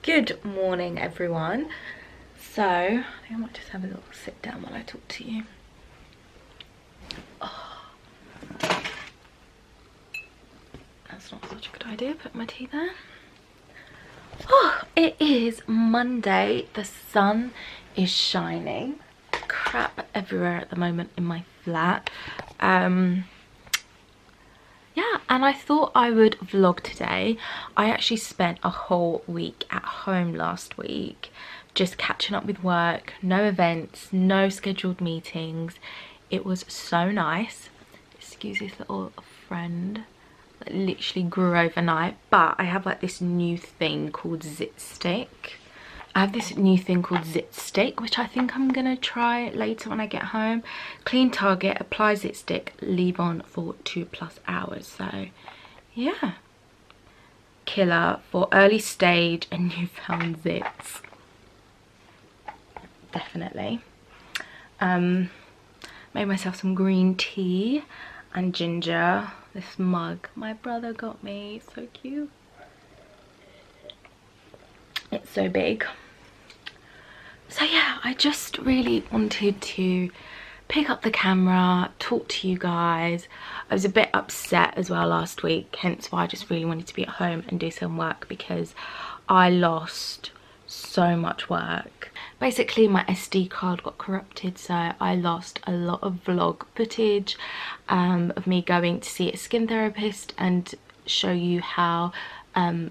Good morning, everyone. So I think I might just have a little sit down while I talk to you. Oh, that's not such a good idea. Put my tea there. Oh, it is Monday. The sun is shining. Crap everywhere at the moment in my flat. Yeah, and I thought I would vlog today. I actually spent a whole week at home last week, just catching up with work, no events, no scheduled meetings. It was so nice. Excuse this little friend that literally grew overnight, but I have like this new thing called Zit Stick. Which I think I'm gonna try later when I get home. Clean target, apply Zit Stick, leave on for 2+ hours. So yeah, killer for early stage and newfound zits. Definitely. Made myself some green tea and ginger. This mug my brother got me, so cute. It's so big. So yeah, I just really wanted to pick up the camera, talk to you guys. I was a bit upset as well last week, hence why I just really wanted to be at home and do some work, because I lost so much work. Basically my SD card got corrupted, so I lost a lot of vlog footage of me going to see a skin therapist and show you how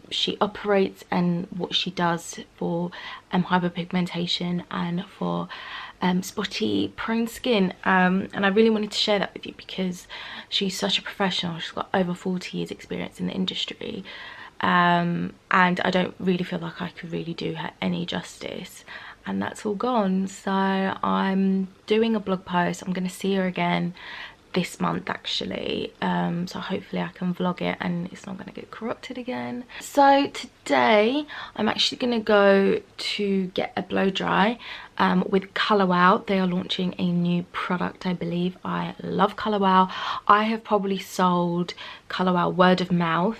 she operates and what she does for hyperpigmentation and for spotty prone skin, and I really wanted to share that with you because she's such a professional. She's got over 40 years experience in the industry, and I don't really feel like I could really do her any justice, and that's all gone. So I'm doing a blog post. I'm going to see her again this month actually, so hopefully I can vlog it and it's not going to get corrupted again. So today I'm actually going to go to get a blow dry with Colour Wow. They are launching a new product, I believe. I love Colour Wow. I have probably sold Colour Wow word of mouth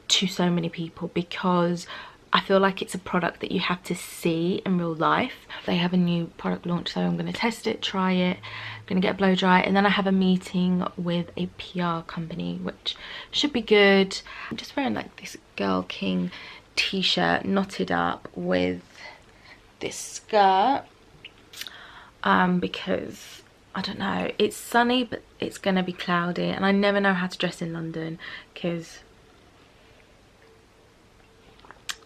to so many people because I feel like it's a product that you have to see in real life. They have a new product launch, so I'm going to test it, try it. I'm going to get a blow dry, and then I have a meeting with a PR company, which should be good. I'm just wearing like this Girl King t-shirt knotted up with this skirt because I don't know, it's sunny but it's going to be cloudy, and I never know how to dress in London because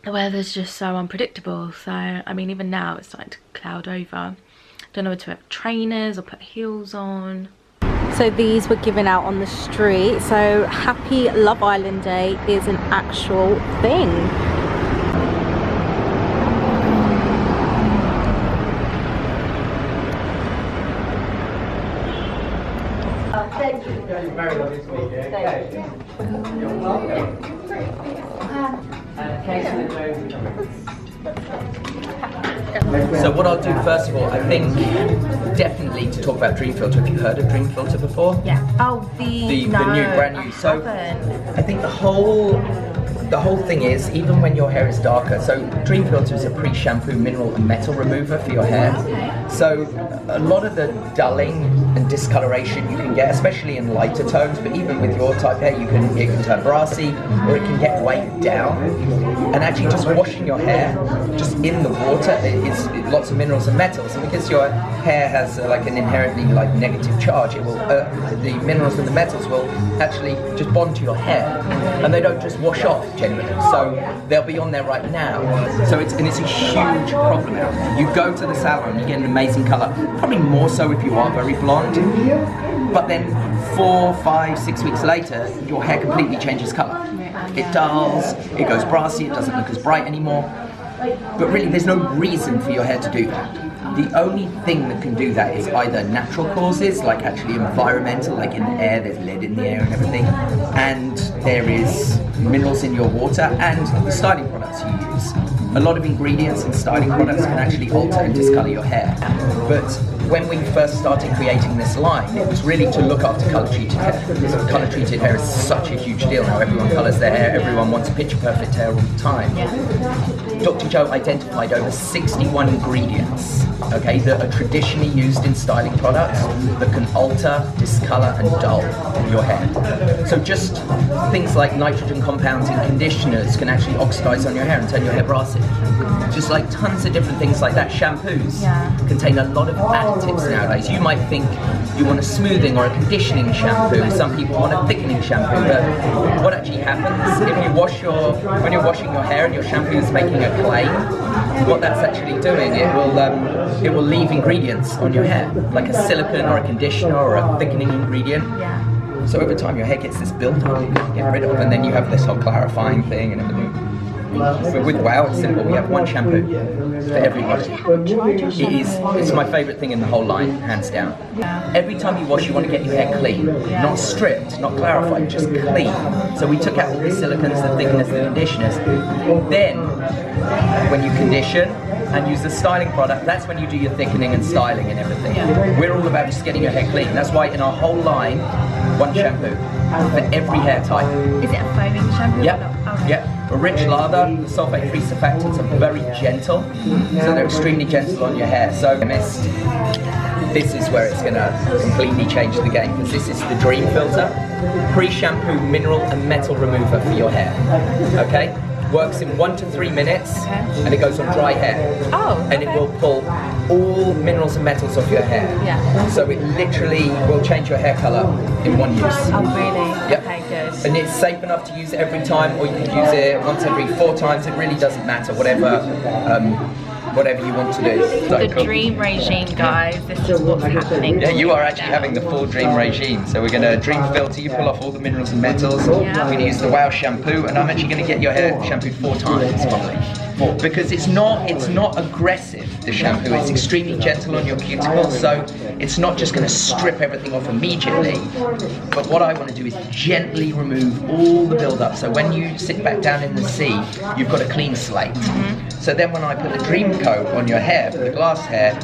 the weather's just so unpredictable. So I mean, even now it's starting to cloud over. Don't know whether to have trainers or put heels on. So these were given out on the street, so Happy Love Island Day is an actual thing. Thank you. Very lovely to meet you. Thank you. You're welcome. So what I'll do first of all, I think definitely to talk about Dream Filter. Have you heard of Dream Filter before? Yeah. Oh, the new, brand new. So I think the whole thing is, even when your hair is darker, so Dream Filter is a pre-shampoo mineral and metal remover for your hair. Okay. So a lot of the dulling and discoloration you can get, especially in lighter tones, but even with your type hair, it can turn brassy, or it can get weighed down. And actually just washing your hair just in the water is lots of minerals and metals, and because your hair has like an inherently like negative charge, it will the minerals and the metals will actually just bond to your hair, and they don't just wash off generally, so they'll be on there right now. So it's a huge problem. You go to the salon, you get an amazing colour, probably more so if you are very blonde, but then 4, 5, 6 weeks later your hair completely changes colour. It dulls, it goes brassy, it doesn't look as bright anymore. But really there's no reason for your hair to do that. The only thing that can do that is either natural causes, like actually environmental, like in the air, there's lead in the air and everything, and there is minerals in your water and the styling products you use. a lot of ingredients and styling products can actually alter and discolor your hair. But when we first started creating this line, it was really to look after color-treated hair. Because color-treated hair is such a huge deal now. Everyone colors their hair, everyone wants picture-perfect hair all the time. Dr. Joe identified over 61 ingredients, okay, that are traditionally used in styling products that can alter, discolor, and dull your hair. So just things like nitrogen compounds in conditioners can actually oxidize on your hair and turn your hair brassy. Just like tons of different things like that. Shampoos contain a lot of additives nowadays. You might think you want a smoothing or a conditioning shampoo. Some people want a thickening shampoo. But what actually happens if you when you're washing your hair and your shampoo is making a clay, what that's actually doing, it will leave ingredients on your hair, like a silicone or a conditioner or a thickening ingredient. So over time your hair gets this build-up you can get rid of, and then you have this whole clarifying thing and everything. But with Wow, it's simple. We have one shampoo for everybody. It's my favourite thing in the whole line, hands down. Every time you wash, you want to get your hair clean. Not stripped, not clarified, just clean. So we took out all the silicons, the thickeners, the conditioners. Then, when you condition and use the styling product, that's when you do your thickening and styling and everything. We're all about just getting your hair clean. That's why in our whole line, one shampoo for every hair type. Is it a foaming shampoo? Yep. A rich lather, the sulfate-free surfactants are very gentle, so they're extremely gentle on your hair. So mist, this is where it's going to completely change the game, because this is the Dream Filter, pre-shampoo mineral and metal remover for your hair. Okay? Works in 1 to 3 minutes, and it goes on dry hair. And it will pull all minerals and metals off your hair. So it literally will change your hair color in one use. Oh, really? Yep. Okay, good. And it's safe enough to use every time, or you can use it once every 4 times. It really doesn't matter, whatever you want to do. The dream regime, guys. This is what's happening. Yeah, you are actually having the full dream regime. So we're going to Dream Filter, you pull off all the minerals and metals. We're going to use the Wow shampoo, and I'm actually going to get your hair shampooed 4 times probably. Because it's not aggressive, the shampoo. It's extremely gentle on your cuticles, so it's not just going to strip everything off immediately. But what I want to do is gently remove all the build-up. So when you sit back down in the sea, you've got a clean slate. So then when I put the Dream Coat on your hair, for the glass hair,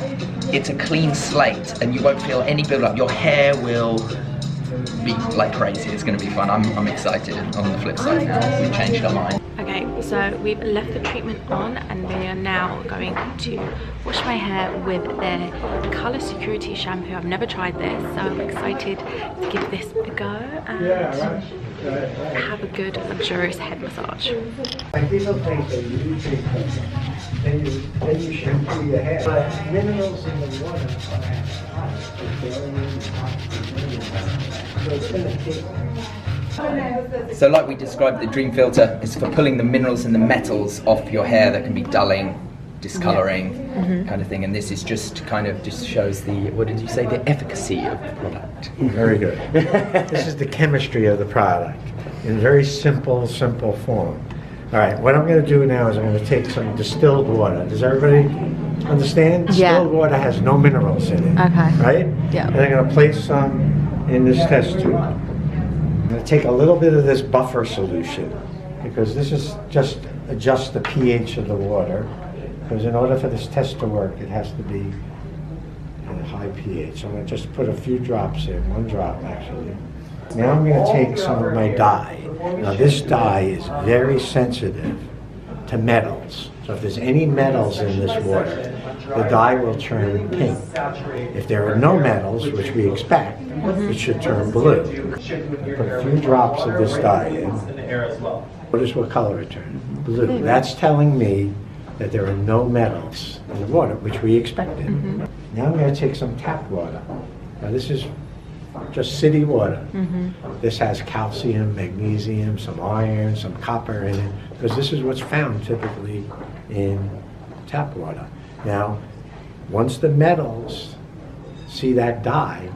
it's a clean slate, and you won't feel any build-up. Your hair will be like crazy. It's going to be fun. I'm excited. On the flip side now, we changed our mind. Okay, so we've left the treatment on, and we are now going to wash my hair with their Color Security shampoo. I've never tried this, so I'm excited to give this a go and have a good luxurious head massage. Like people think that you take then you shampoo your hair. But minerals in the water so it's gonna take. So like we described, the Dream Filter is for pulling the minerals and the metals off your hair that can be dulling, discoloring, kind of thing. And this is just kind of just shows the, what did you say, the efficacy of the product. Very good. This is the chemistry of the product in very simple form. All right, what I'm going to do now is I'm going to take some distilled water. Does everybody understand? Distilled water has no minerals in it. Okay. Right? Yeah. And I'm going to place some in this test tube. I'm going to take a little bit of this buffer solution, because this is just adjust the pH of the water, because in order for this test to work, it has to be at a high pH. So I'm going to just put a few drops in, 1 drop actually. Now I'm going to take some of my dye. Now this dye is very sensitive to metals. So if there's any metals in this water, the dye will turn pink. If there are no metals, which we expect, it should turn blue. Put a few drops of this dye in. Notice what color it turns. Blue. That's telling me that there are no metals in the water, which we expected. Now I'm going to take some tap water. Now this is just city water. This has calcium, magnesium, some iron, some copper in it, because this is what's found typically in tap water. Now, once the metals see that dye,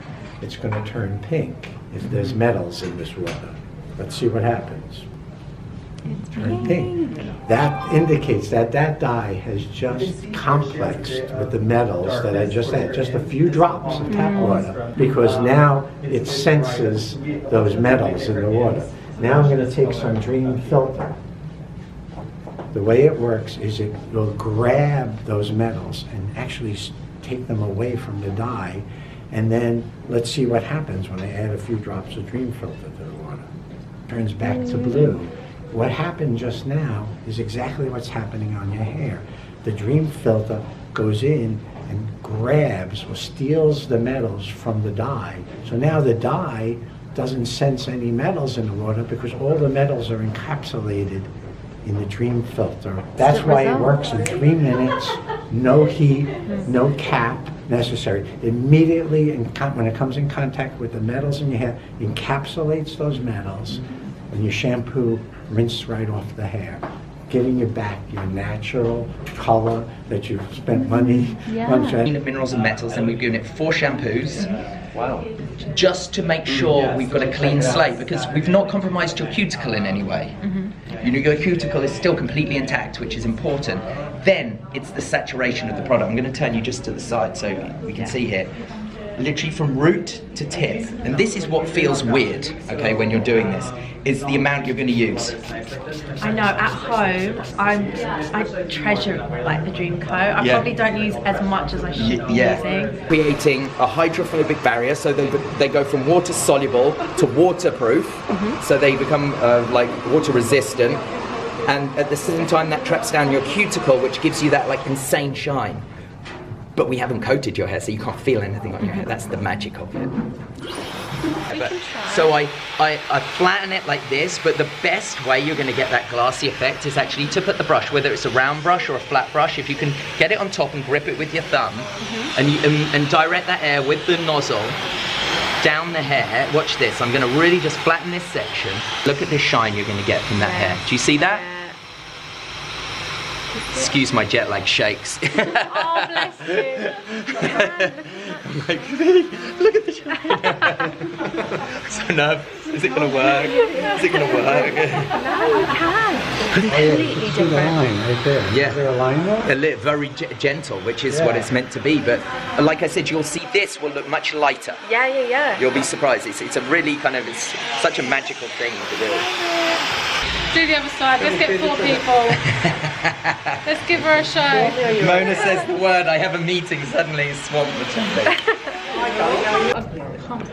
it's going to turn pink if there's metals in this water. Let's see what happens. Turn pink. That indicates that that dye has just complexed with the metals that I just had, just a few drops of tap water, because now it senses those metals in the water. Now I'm going to take some Dream Filter. The way it works is it will grab those metals and actually take them away from the dye, and then let's see what happens when I add a few drops of Dream Filter to the water. It turns back to blue. What happened just now is exactly what's happening on your hair. The Dream Filter goes in and grabs or steals the metals from the dye. So now the dye doesn't sense any metals in the water because all the metals are encapsulated in the Dream Filter. That's why it works in 3 minutes, no heat, no cap necessary. Immediately, when it comes in contact with the metals in your hair, encapsulates those metals. When you shampoo, rinse right off the hair, giving you back your natural color that you've spent money on. Minerals and metals, and we've given it 4 shampoos. Wow. Just to make sure we've got a clean slate, because we've not compromised your cuticle in any way. You know, your cuticle is still completely intact, which is important. Then it's the saturation of the product. I'm going to turn you just to the side so we can see here. Literally from root to tip. And this is what feels weird, okay, when you're doing this, is the amount you're going to use. I know, at home, I treasure like the Dream Coat. I probably don't use as much as I should be using. Creating a hydrophobic barrier, so they go from water soluble to waterproof, so they become like water resistant, and at the same time that traps down your cuticle, which gives you that like insane shine. But we haven't coated your hair, so you can't feel anything on your hair. That's the magic of it. So I flatten it like this, but the best way you're going to get that glassy effect is actually to put the brush, whether it's a round brush or a flat brush, if you can get it on top and grip it with your thumb, and direct that air with the nozzle down the hair. Watch this, I'm going to really just flatten this section. Look at the shine you're going to get from that hair. Do you see that? Excuse my jet lag shakes. Oh, bless you. Look at the shine. So nervous. Is it going to work? Is it going to work? No, you can. Completely different. Line right there. Yeah. Is there a line there? Very gentle, which is what it's meant to be. But like I said, you'll see this will look much lighter. Yeah. You'll be surprised. It's a really kind of, it's such a magical thing to do. Do the other side. Let's get 4 people. Let's give her a show. Mona says the word, I have a meeting, suddenly swamped with something.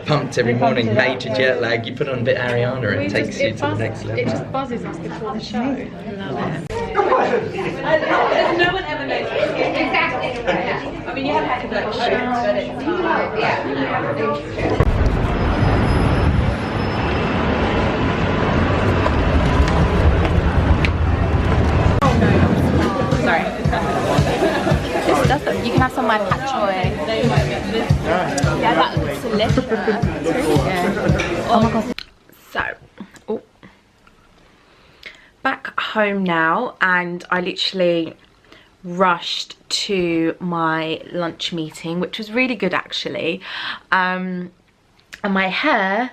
Pumped every morning, major jet lag, you put on a bit Ariana and it takes you to the next level. It just buzzes us before the show. Love it. No one ever knows. Exactly. I mean, you have had a but it's Sorry. This doesn't. You can have some of my pat choy. Yeah, that looks delicious. It's really good. Oh my god. So, back home now, and I literally rushed to my lunch meeting, which was really good actually. And my hair,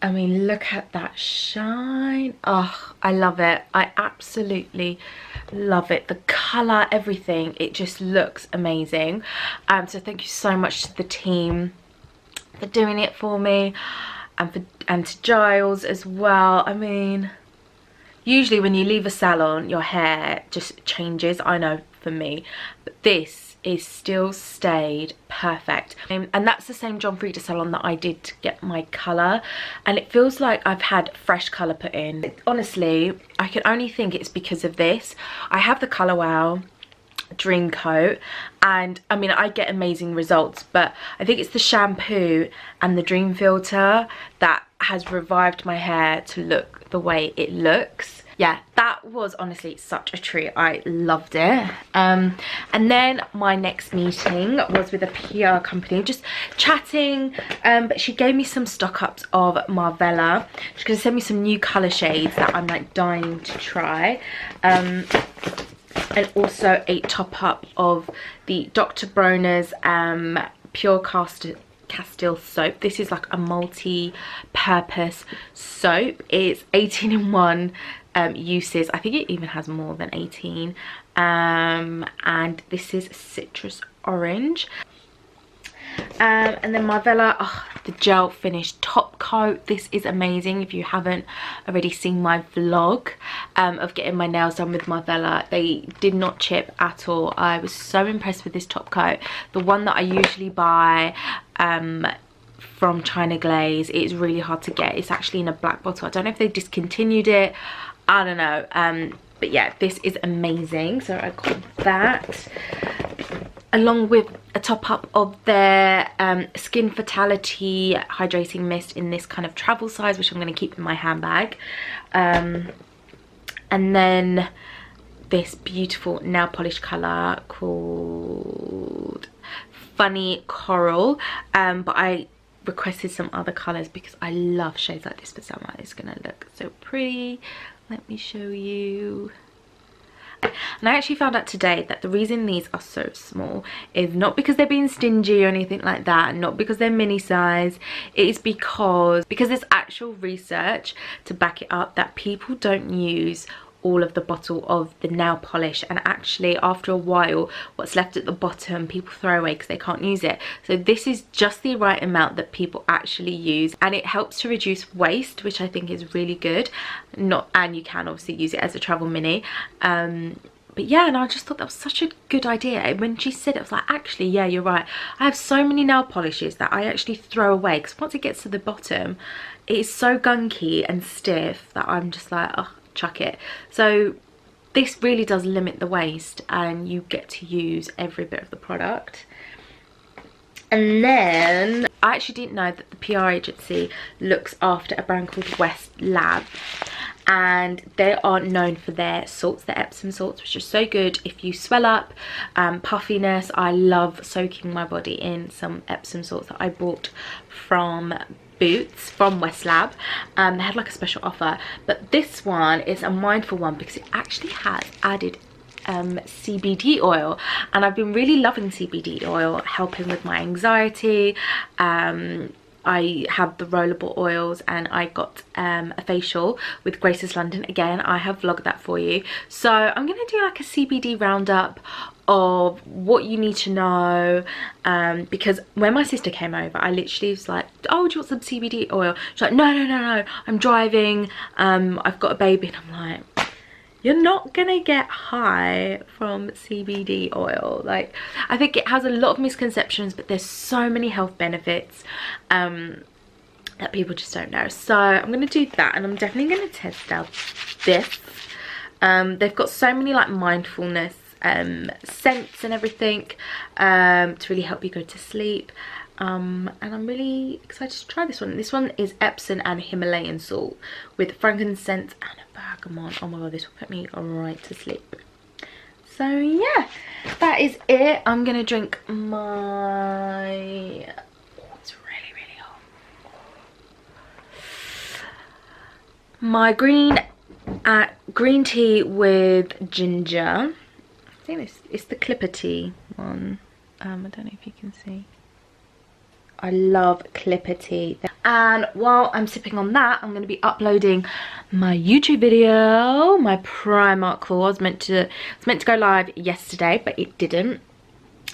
I mean, look at that shine. Oh, I love it. I absolutely love it. The colour, everything, it just looks amazing. So thank you so much to the team for doing it for me, and to Giles as well. I mean, usually when you leave a salon, your hair just changes, I know for me, but this is still stayed perfect. And that's the same John Frieda salon that I did to get my colour, and it feels like I've had fresh colour put in. Honestly, I can only think it's because of this. I have the Colour Wow Dream Coat, and I mean, I get amazing results, but I think it's the shampoo and the Dream Filter that has revived my hair to look the way it looks. Yeah, that was honestly such a treat. I loved it. And then my next meeting was with a PR company, just chatting, but she gave me some stock ups of Marvella. She's gonna send me some new colour shades that I'm like dying to try. And also a top up of the Dr. Bronner's Pure Castile soap. This is like a multi-purpose soap. It's 18 in 1 uses. I think it even has more than 18. And this is citrus orange. And then Marvella, oh, the gel finish top coat. This is amazing. If you haven't already seen my vlog of getting my nails done with Marvella, they did not chip at all. I was so impressed with this top coat. The one that I usually buy from China Glaze, it's really hard to get. It's actually in a black bottle. I don't know if they discontinued it, I don't know, but yeah, this is amazing. So I got that along with a top up of their Skin Fatality hydrating mist in this kind of travel size, which I'm going to keep in my handbag, and then this beautiful nail polish color called Funny Coral, but I requested some other colors because I love shades like this for summer. It's gonna look so pretty. Let me show you. And I actually found out today that the reason these are so small is not because they're being stingy or anything like that, not because they're mini size. It is because there's actual research to back it up that people don't use all of the bottle of the nail polish, and actually after a while what's left at the bottom people throw away because they can't use it. So this is just the right amount that people actually use, and it helps to reduce waste, which I think is really good. And you can obviously use it as a travel mini, but yeah, and I just thought that was such a good idea. When she said it, I was like, actually, yeah, you're right. I have so many nail polishes that I actually throw away because once it gets to the bottom it is so gunky and stiff that I'm just like, oh, chuck it. So this really does limit the waste and you get to use every bit of the product. And then I actually didn't know that the PR agency looks after a brand called West Lab, and they are known for their salts, their Epsom salts, which are so good if you swell up, puffiness. I love soaking my body in some Epsom salts that I bought from Boots from West Lab. They had like a special offer, but this one is a mindful one because it actually has added CBD oil, and I've been really loving CBD oil, helping with my anxiety. I have the rollable oils, and I got a facial with Graces London. Again, I have vlogged that for you. So I'm gonna do like a CBD roundup of what you need to know, because when my sister came over, I literally was like, oh, do you want some CBD oil? She's like, no, I'm driving, I've got a baby. And I'm like, you're not gonna get high from CBD oil. Like, I think it has a lot of misconceptions, but there's so many health benefits that people just don't know. So I'm gonna do that, and I'm definitely gonna test out this. They've got so many like mindfulness scents and everything to really help you go to sleep, and I'm really excited to try this one. This one is Epsom and Himalayan salt with frankincense and a bergamot. Oh my god, this will put me right to sleep. So yeah, that is it. I'm gonna drink my, it's really hot, my green tea with ginger. I think it's the Clipper tea one. I don't know if you can see. I love Clipper tea. And while I'm sipping on that, I'm going to be uploading my YouTube video, my Primark haul. It's meant to go live yesterday, but it didn't.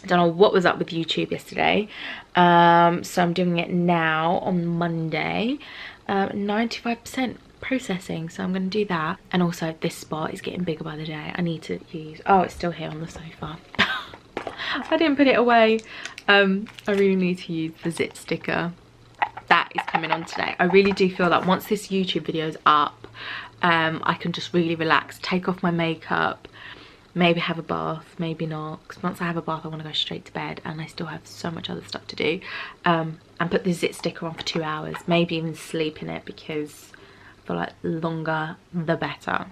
I don't know what was up with YouTube yesterday. So I'm doing it now on Monday. 95% processing, so I'm going to do that. And also this spot is getting bigger by the day. I need to use, oh, it's still here on the sofa. I didn't put it away. I really need to use the zit sticker that is coming on today. I really do feel that once this YouTube video is up, I can just really relax, take off my makeup, maybe have a bath, maybe not, because once I have a bath I want to go straight to bed, and I still have so much other stuff to do, and put the zit sticker on for 2 hours, maybe even sleep in it, because I feel like the longer the better.